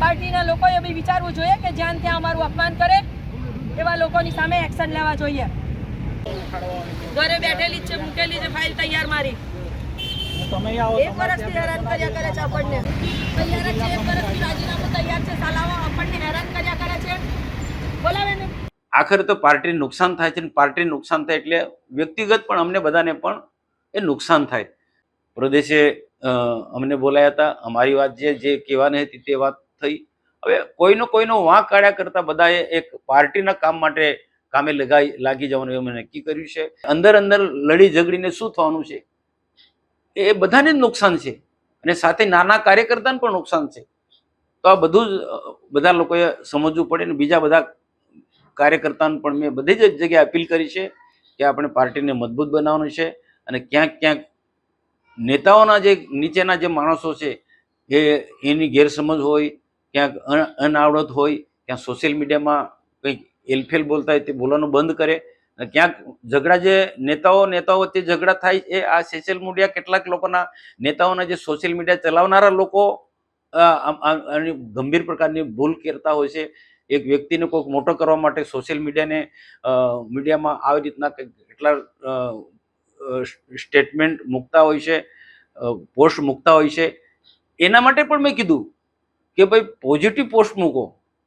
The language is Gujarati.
પાર્ટીના લોકોએ બી વિચારવું જોઈએ કે જ્યાં ત્યાં અમારું અપમાન કરે એવા લોકોની સામે એક્શન લેવા જોઈએ. ઘરે બેઠેલી જ છે, મૂકેલી છે ફાઇલ તૈયાર મારી. એક વર્ષથી હેરાન કર્યા કરે છે આપણને. તૈયાર જ છે, એક વર્ષથી રાજીનામું તૈયાર છે, સાલાવા આપણને હેરાન કર્યા કરે છે. બોલાવે ને આખરે તો પાર્ટીને નુકસાન થાય છે, પાર્ટીને નુકસાન થાય એટલે વ્યક્તિગત પણ અમને બધાને પણ એ નુકસાન થાય. પ્રદેશે અમને બોલાયા હતા, અમારી વાત જે કહેવાની હતી તે વાત થઈ. હવે કોઈનો વાંક કાઢ્યા કરતા બધાએ એક પાર્ટીના કામ માટે કામે લાગી જવાનું એવું નક્કી કર્યું છે. અંદર લડી ઝઘડીને શું થવાનું છે, એ બધાને જ નુકસાન છે અને સાથે નાના કાર્યકર્તાને પણ નુકસાન છે. તો આ બધું જ બધા લોકોએ સમજવું પડે. ને બીજા બધા કાર્યકર્તાઓને પણ મેં બધી જ જગ્યાએ અપીલ કરી છે કે આપણે પાર્ટીને મજબૂત બનાવવાનું છે અને ક્યાંક નેતાઓના જે નીચેના જે માણસો છે એની ગેરસમજ હોય, ક્યાંક અનાવડત હોય, ક્યાંક સોશિયલ મીડિયામાં કંઈક એલફેલ બોલતા હોય તે બોલવાનું બંધ કરે. અને ક્યાંક ઝઘડા જે નેતાઓ વચ્ચે ઝઘડા થાય એ આ સોશિયલ મીડિયા કેટલાક લોકોના નેતાઓના જે સોશિયલ મીડિયા ચલાવનારા લોકો ગંભીર પ્રકારની ભૂલ કરતા હોય છે. એક વ્યક્તિને કોઈક મોટો કરવા માટે સોશિયલ મીડિયામાં આવી રીતના કેટલા સ્ટેટમેન્ટ મૂકતા હોય છે, પોસ્ટ મૂકતા હોય છે. એના માટે પણ મેં કીધું કે ભાઈ પોઝિટિવ પોસ્ટ મૂકો,